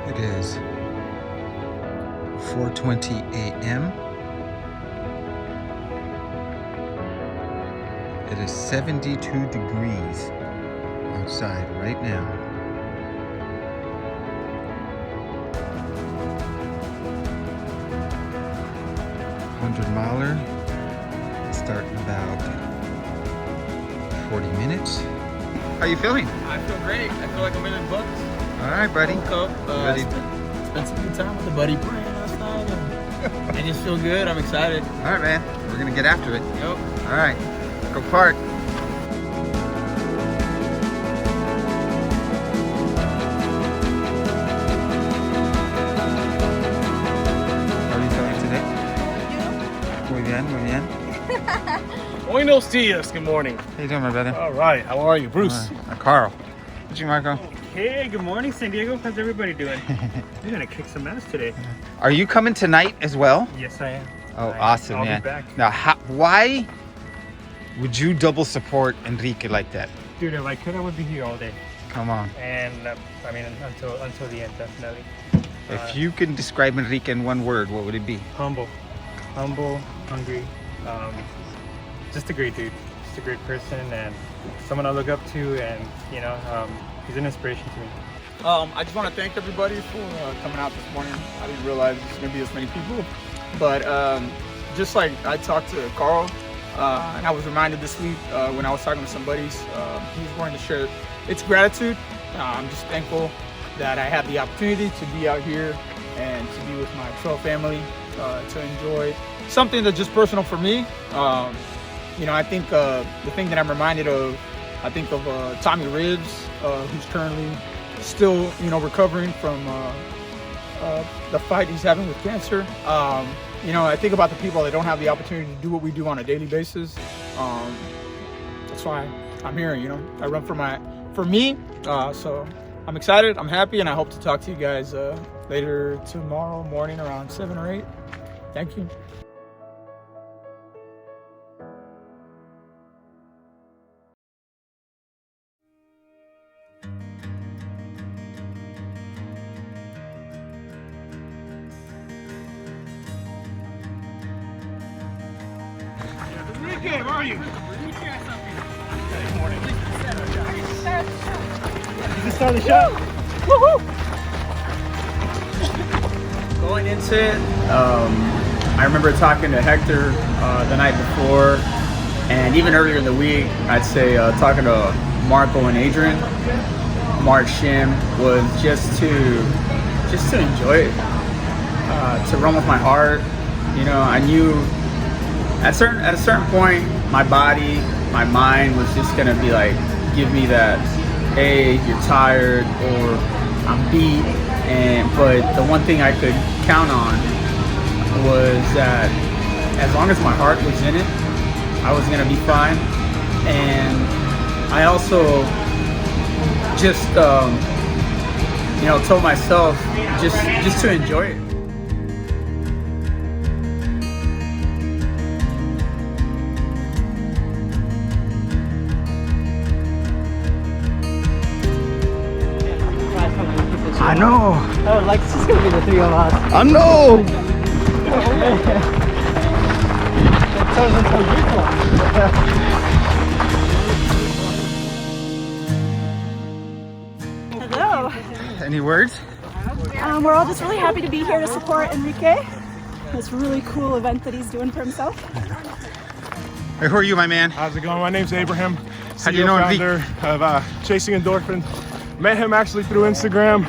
It is 4:20 a.m. It is 72 degrees outside right now. $100-miler start in about 40 minutes. How you feeling? I feel great. I feel like I'm in the books. All right, buddy. Woke up, Ready? spent some good time with the buddy praying last night. And I just feel good. I'm excited. All right, man. We're gonna get after it. Yep. All right, go park. How are you feeling today? Muy bien, muy bien. Buenos dias, good morning. How you doing, my brother? All right, how are you, Bruce? Carl. What you, Marco? Hey, good morning, San Diego. How's everybody doing? You're gonna kick some ass today. Are you coming tonight as well? Yes, I am. Oh, awesome, I'll man. be back. Now, why would you double support Enrique like that? Dude, if I could, I would be here all day. Come on. And I mean, until the end, definitely. If you can describe Enrique in one word, what would it be? Humble, hungry, just a great dude, just a great person, and someone I look up to, and you know, he's an inspiration to me. I just want to thank everybody for coming out this morning. I didn't realize there's going to be this many people. But just like I talked to Carl, and I was reminded this week when I was talking to some buddies, he was wanting to share its gratitude. I'm just thankful that I had the opportunity to be out here and to be with my trail family, to enjoy something that's just personal for me. You know, I think the thing that I'm reminded of, I think of Tommy Ribs, who's currently still, you know, recovering from the fight he's having with cancer. You know, I think about the people that don't have the opportunity to do what we do on a daily basis. That's why I'm here, you know. I run for me. So I'm excited, I'm happy, and I hope to talk to you guys later tomorrow morning around 7 or 8. Thank you. Enrique, where are you? Good morning. You can start the shot. Going into it, I remember talking to Hector the night before, and even earlier in the week, I'd say talking to Marco and Adrian. Mark Shim was just to enjoy it, to run with my heart. You know, I knew at a certain point, my body, my mind was just gonna be like, give me that, hey, you're tired or I'm beat. But the one thing I could count on was that as long as my heart was in it, I was gonna be fine. And I also just, you know, told myself just to enjoy it. I know. Oh, like it's just gonna be the three of us. I know. It turns into a big one. Hello. Any words? We're all just really happy to be here to support Enrique. This really cool event that he's doing for himself. Hey, who are you, my man? How's it going? My name's Abraham. How do you know founder of Chasing Endorphin. Met him actually through Instagram.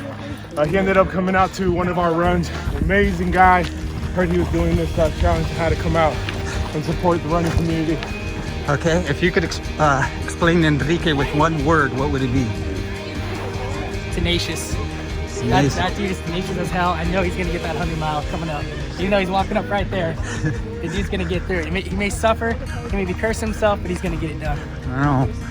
He ended up coming out to one of our runs. Amazing guy. Heard he was doing this challenge. Had to come out and support the running community. Okay, if you could explain Enrique with one word, what would it be? Tenacious. Tenacious. That dude is tenacious as hell. I know he's gonna get that 100-mile coming up. Even though he's walking up right there, the dude's gonna get through it. He may suffer, he may curse himself, but he's gonna get it done. I don't know.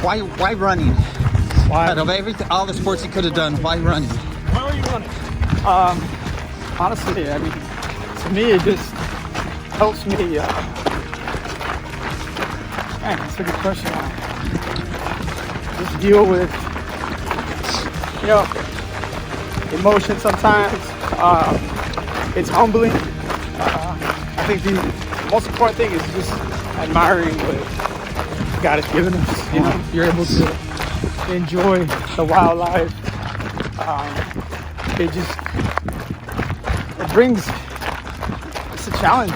Why running? Why? Out of everything, all the sports you could have done, why running? Why are you running? Honestly, I mean, to me, it just helps me. Man, that's a good question. Just deal with, you know, emotion sometimes. It's humbling. I think the most important thing is just admiring what God has given us. You know, you're able to enjoy the wildlife. It brings, it's a challenge.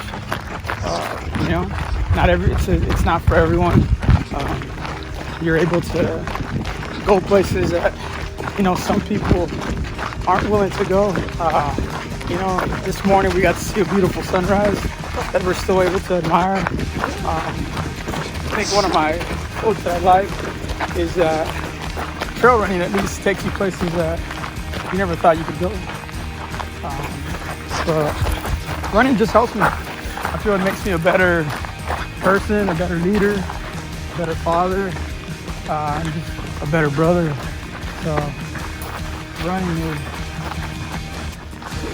You know, it's not for everyone. You're able to go places that, you know, some people aren't willing to go. You know, this morning we got to see a beautiful sunrise that we're still able to admire. I think one of my quotes that I like is trail running at least takes you places that you never thought you could go. But running just helps me. I feel it makes me a better person, a better leader, a better father, and just a better brother. So running is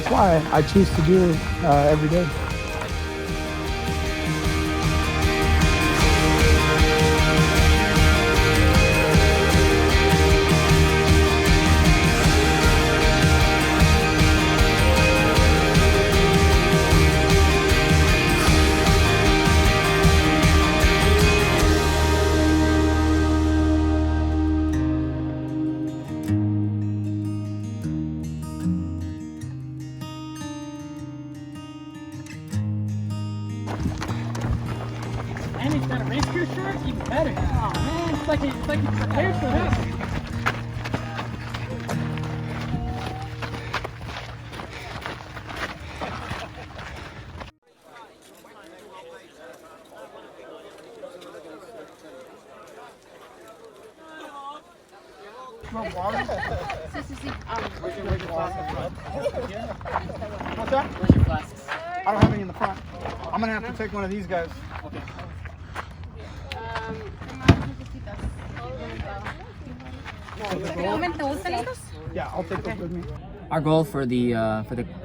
why I choose to do it every day. And he's got a race gear shirt, even better. Oh man, it's like he's prepared for this. What's that? Where's your flasks? I don't have any in the front. I'm gonna have to take one of these guys. Okay. Yeah, I'll take those with me. Our goal for the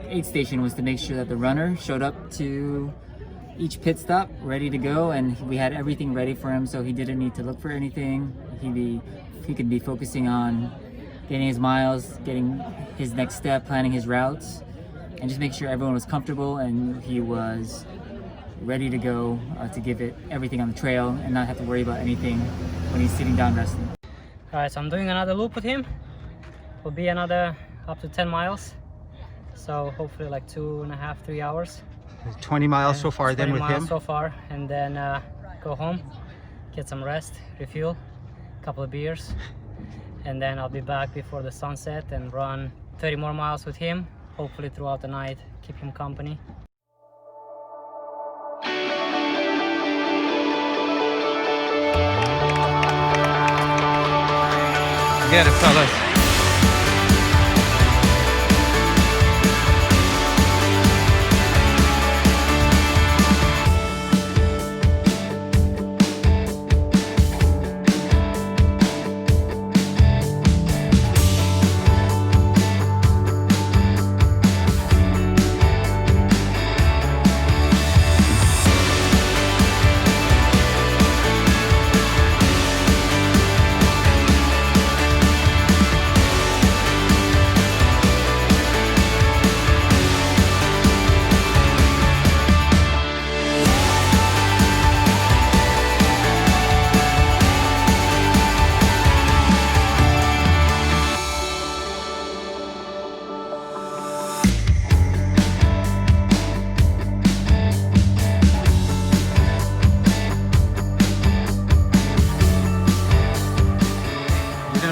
aid station was to make sure that the runner showed up to each pit stop ready to go, and we had everything ready for him, so he didn't need to look for anything. He could be focusing on getting his miles, getting his next step, planning his routes, and just make sure everyone was comfortable and he was ready to go to give it everything on the trail and not have to worry about anything when he's sitting down resting. Alright, so I'm doing another loop with him. Will be another up to 10 miles. So hopefully like 2.5, 3 hours. 20 miles so far then 20 with miles him? so far, and then go home, get some rest, refuel, a couple of beers, and then I'll be back before the sunset and run 30 more miles with him, hopefully throughout the night, keep him company. Get it, fellas.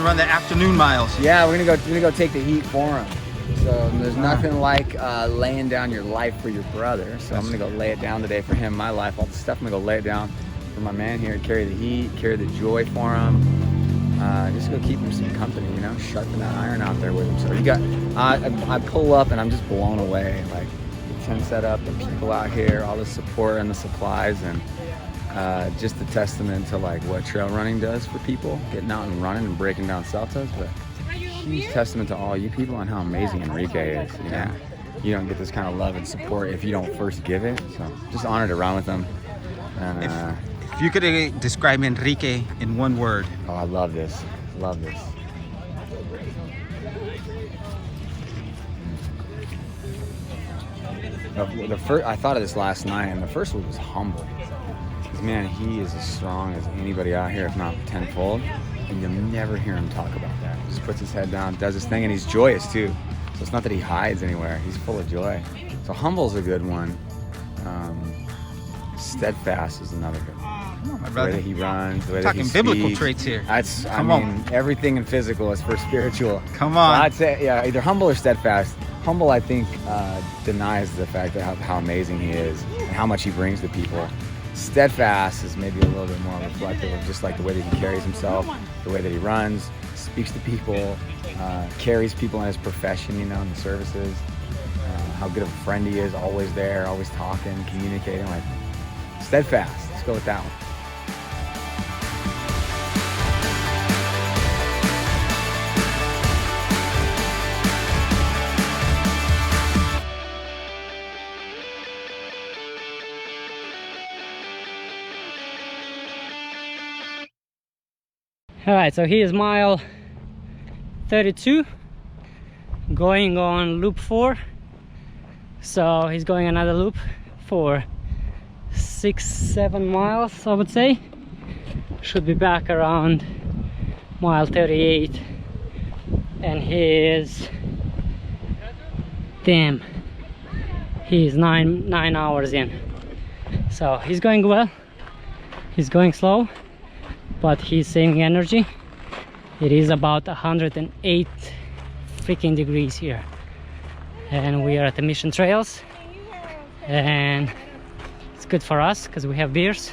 Run the afternoon miles. Yeah, we're gonna go take the heat for him. So there's nothing like laying down your life for your brother. So I'm gonna go lay it down today for him, my life, all the stuff. I'm gonna go lay it down for my man here, carry the heat, carry the joy for him. Just go keep him some company, you know, sharpen that iron out there with him. So you got, I pull up and I'm just blown away. Like the tent set up, the people out here, all the support and the supplies, and just a testament to like what trail running does for people, getting out and running and breaking down saltos, but huge testament to all you people and how amazing Enrique is. You know, you don't get this kind of love and support if you don't first give it. So just honored to run with him. And if you could describe Enrique in one word. oh, I love this. Love this. The first, I thought of this last night, and the first one was humble. Because man, he is as strong as anybody out here, if not tenfold. And you'll never hear him talk about that. He just puts his head down, does his thing, and he's joyous too. So it's not that he hides anywhere. He's full of joy. So humble's a good one. Steadfast is another good one. My The way brother. that he runs, the way Talking that he biblical speaks. traits here. That's, Come I mean, everything in physical is for spiritual. Come So on. I'd say, yeah, either humble or steadfast. Humble, I think, denies the fact that how amazing he is and how much he brings to people. Steadfast is maybe a little bit more reflective of just like the way that he carries himself, the way that he runs, speaks to people, carries people in his profession, you know, in the services, how good of a friend he is, always there, always talking, communicating. Like, steadfast. Let's go with that one. All right, so here's mile 32, going on loop 4. So he's going another loop for 6-7 miles, I would say. Should be back around mile 38, and he is, damn, he's nine hours in. So he's going well, he's going slow, but he's saving energy. It is about 108 freaking degrees here, and we are at the Mission Trails, and it's good for us because we have beers,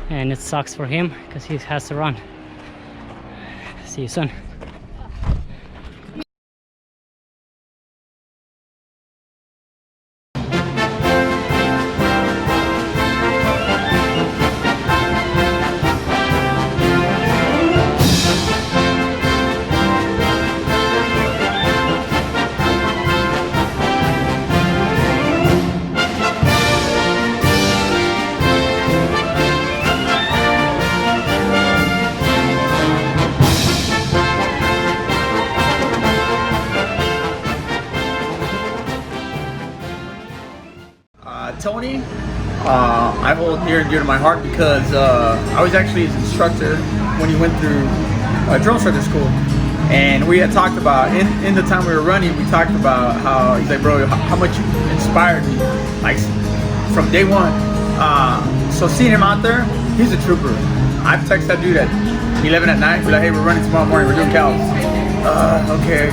and it sucks for him because he has to run. See you soon. Tony, I hold near and dear to my heart because I was actually his instructor when he went through drill instructor school, and we had talked about in the time we were running, we talked about how he's like, bro, how much you inspired me, like from day one. So seeing him out there, he's a trooper. I've texted that dude at 11 at night, be like, hey, we're running tomorrow morning, we're doing cows. Okay.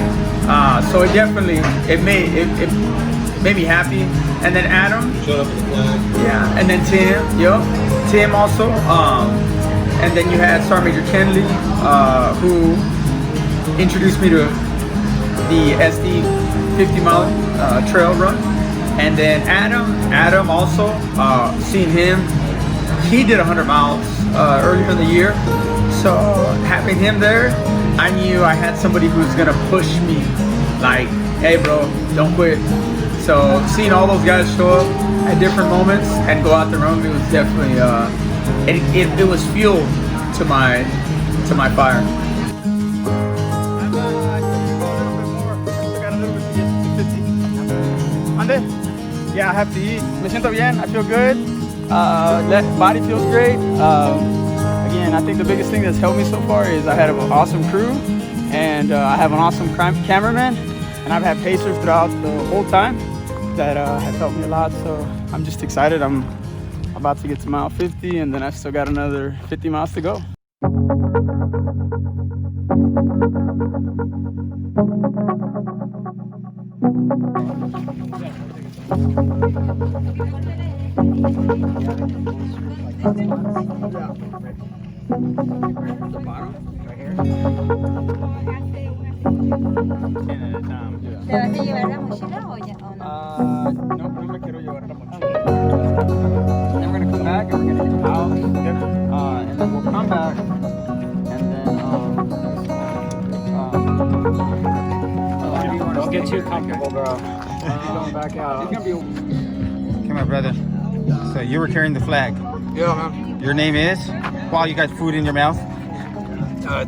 So it definitely it made me happy. And then Adam, yeah, and then Tim also, and then you had Sergeant Major Kenley, who introduced me to the SD 50-mile trail run. And then Adam also, seeing him, he did 100 miles earlier in the year. So having him there, I knew I had somebody who's gonna push me, like, hey bro, don't quit. So seeing all those guys show up at different moments and go out their own, it was definitely it was fuel to my fire. Yeah, I have to eat. Me siento bien. I feel good. Body feels great. Again, I think the biggest thing that's helped me so far is I had an awesome crew, and I have an awesome cameraman, and I've had pacers throughout the whole time that have helped me a lot. So I'm just excited. I'm about to get to mile 50, and then I've still got another 50 miles to go. ¿Te vas a llevar la mochila o ya o no? No me quiero llevar la mochila. And we're gonna come back and we're gonna hit the house. And then we'll come back and then Don't get too comfortable, bro. Going back out. it's gonna be Come on, brother. So you were carrying the flag. Yeah, man. Your name is? Wow, you got food in your mouth.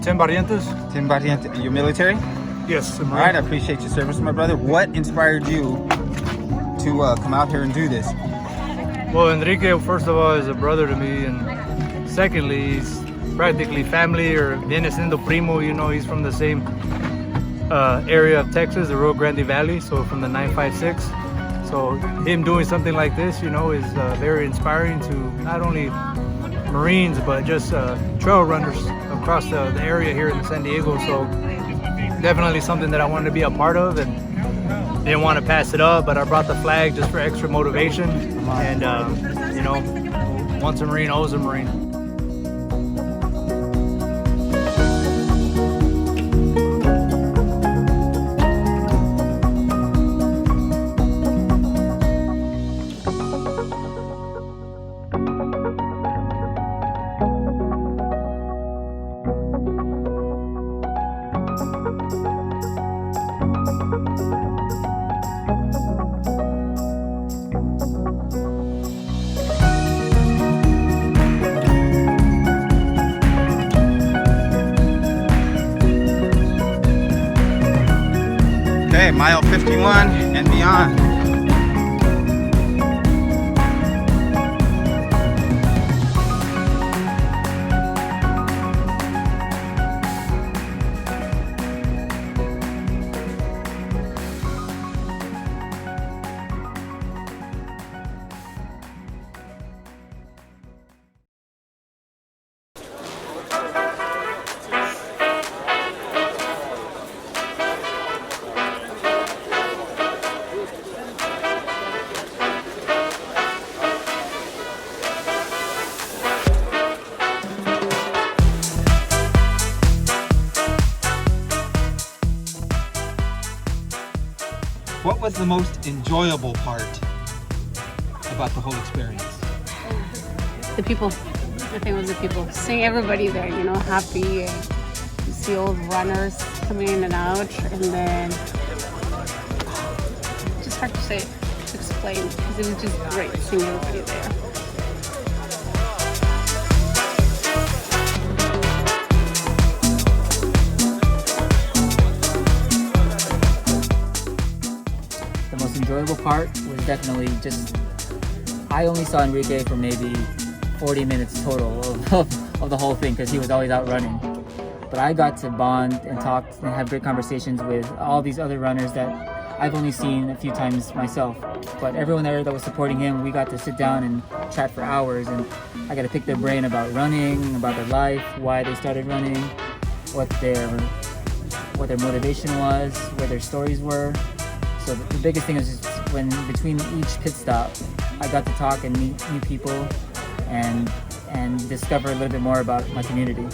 Tim Barrientos. Tim Barriente. You're military? Yes. All right, I appreciate your service, my brother. What inspired you to come out here and do this? Well, Enrique, first of all, is a brother to me, and secondly, he's practically family, or viene siendo primo. You know, he's from the same area of Texas, the Rio Grande Valley, so from the 956. So him doing something like this, you know, is very inspiring to not only Marines, but just trail runners across the area here in San Diego. So definitely something that I wanted to be a part of, and didn't want to pass it up, but I brought the flag just for extra motivation. And you know, once a Marine, always a Marine. Okay, mile 51 and beyond. What was the most enjoyable part about the whole experience? The people. I think it was the people. Seeing everybody there, you know, happy. And you see old runners coming in and out, and then just hard to say, to explain, because it was just great seeing everybody there. The most enjoyable part was definitely just, I only saw Enrique for maybe 40 minutes total of the whole thing, because he was always out running. But I got to bond and talk and have great conversations with all these other runners that I've only seen a few times myself. But everyone there that was supporting him, we got to sit down and chat for hours, and I got to pick their brain about running, about their life, why they started running, what their motivation was, what their stories were. So the biggest thing is just when between each pit stop, I got to talk and meet new people and discover a little bit more about my community.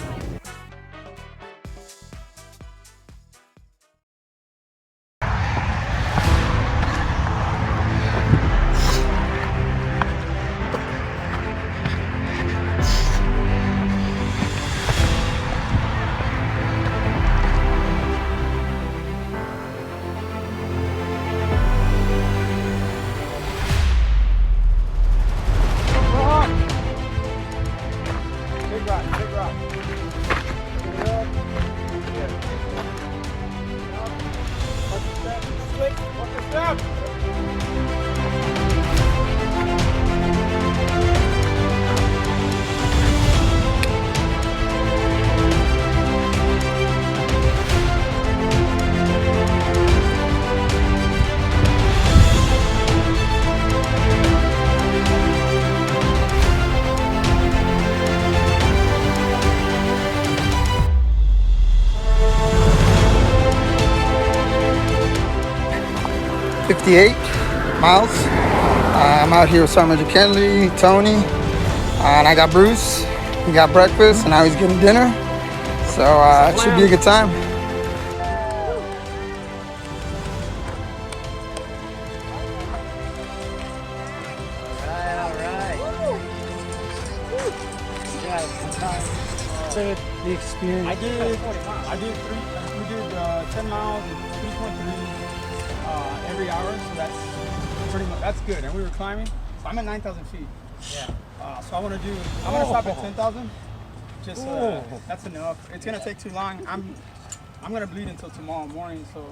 miles. I'm out here with Sergeant Kennedy, Tony, and I got Bruce. We got breakfast, and now he's getting dinner. So it should be a good time. The experience. We did 10 miles and 3.3 every hour, so that's pretty much, that's good. And we were climbing, so I'm at 9,000 feet. Yeah. So I'm gonna stop at 10,000. Just that's enough. It's gonna take too long. I'm gonna bleed until tomorrow morning, so.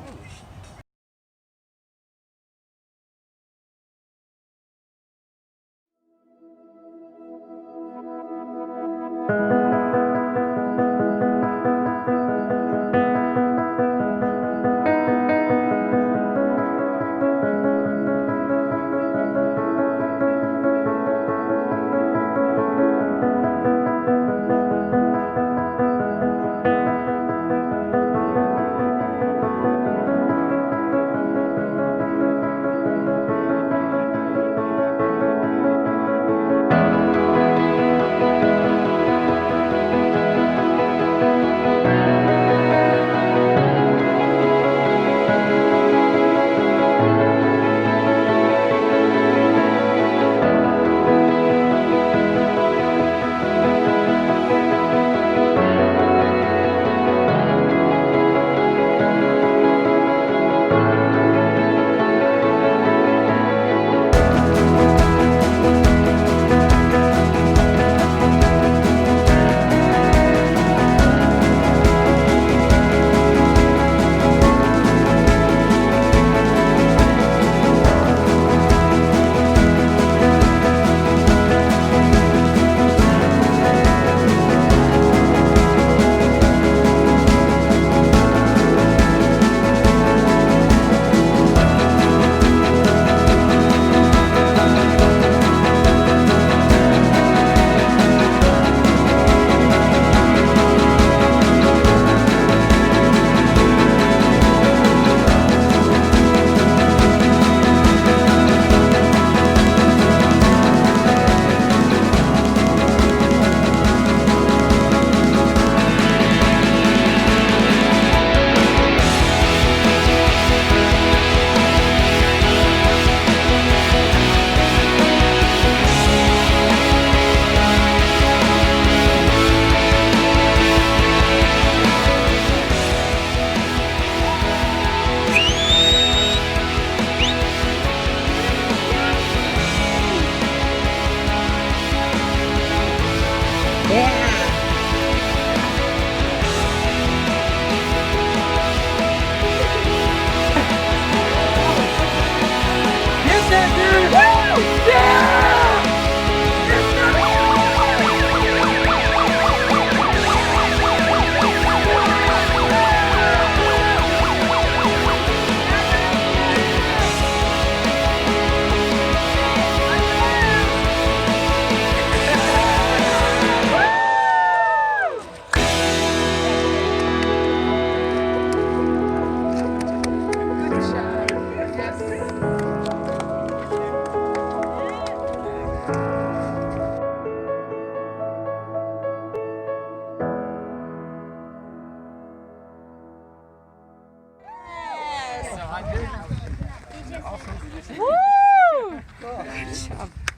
Woo!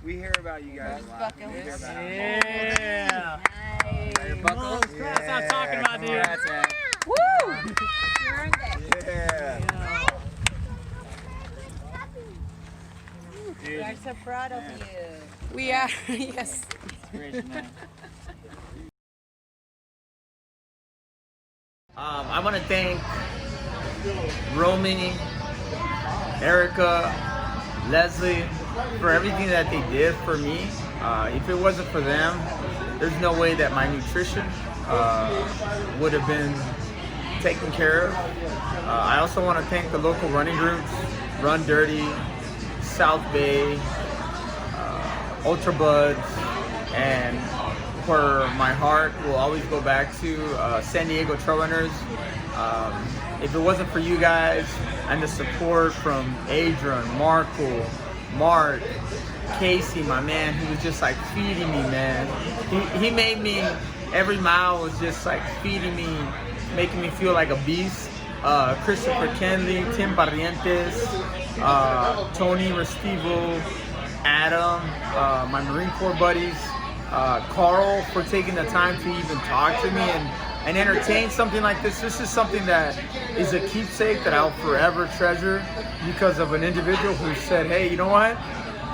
We hear about you guys. Yeah. Your buckles? That's what I'm talking about, dude. Congrats, man. Woo! You earned it. Yeah. We are so proud of you. We are, yes. I want to thank Romy, Erica, Leslie for everything that they did for me. If it wasn't for them, there's no way that my nutrition would have been taken care of. I also want to thank the local running groups, Run Dirty, South Bay, Ultra Buds, and for my heart will always go back to San Diego Trail Runners. If it wasn't for you guys and the support from Adrian, Marco, Mark, Casey, my man, who was just like feeding me, man. He made me, every mile was just like feeding me, making me feel like a beast. Christopher Kenley, Tim Barrientos, Tony Restivo, Adam, my Marine Corps buddies, Carl for taking the time to even talk to me and entertain something like this. This is something that is a keepsake that I'll forever treasure because of an individual who said, hey, you know what?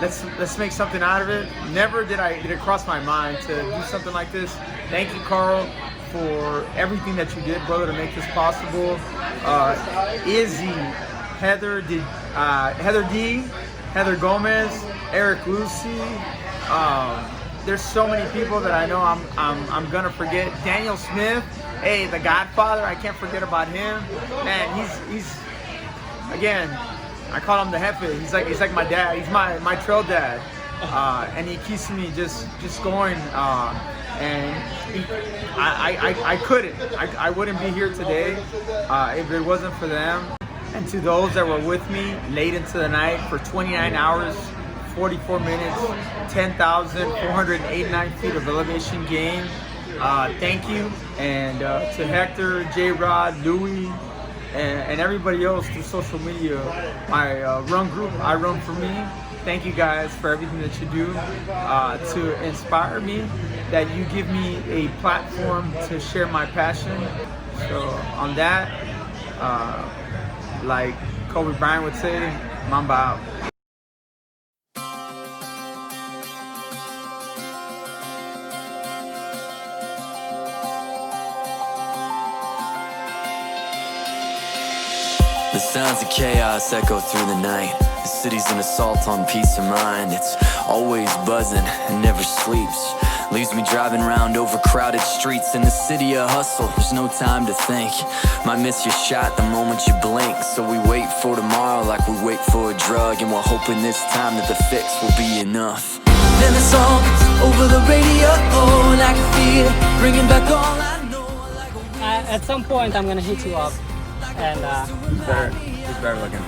Let's make something out of it. Never did it cross my mind to do something like this. Thank you, Carl, for everything that you did, brother, to make this possible. Izzy, Heather D, Heather Gomez, Eric Lucy. There's so many people that I know I'm gonna forget. Daniel Smith, hey, the Godfather, I can't forget about him. Man, he's again, I call him the Jefe. He's like my dad. He's my trail dad, and he keeps me just going. And I wouldn't be here today if it wasn't for them. And to those that were with me late into the night for 29 hours, 44 minutes, 10,489 feet of elevation gain. Thank you. And to Hector, J-Rod, Louie, and everybody else through social media, my run group, I Run For Me. Thank you guys for everything that you do to inspire me, that you give me a platform to share my passion. So on that, like Kobe Bryant would say, Mamba out. The sounds of chaos echo through the night. The city's an assault on peace of mind. It's always buzzing and never sleeps. Leaves me driving around overcrowded streets. In the city of hustle, there's no time to think. Might miss your shot the moment you blink. So we wait for tomorrow like we wait for a drug. And we're hoping this time that the fix will be enough. Then the song's over the radio, and I can feel it bringing back all I know. At some point, I'm gonna hit you up. And He's better looking.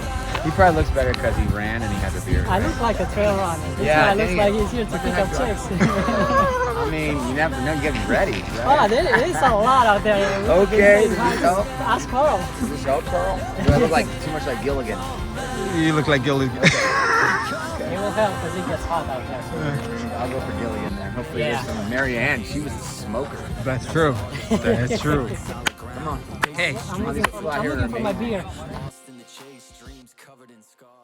He probably looks better because he ran and he has a beard. I look like a trail runner. This guy looks like he's here to pick up chicks. I mean, you never know. You gotta be ready. Right? Oh, there is a lot out there. Okay. Ask Carl. Does this help, Carl? Do I look like too much like Gilligan? You look like Gilligan. It will help because it gets hot out there. I'll go for Gilligan then. Hopefully there's some Mary Ann. She was a smoker. That's true. That's true. Come on. Hey. I'm looking for my beer. Lost in the chase, dreams covered in scars.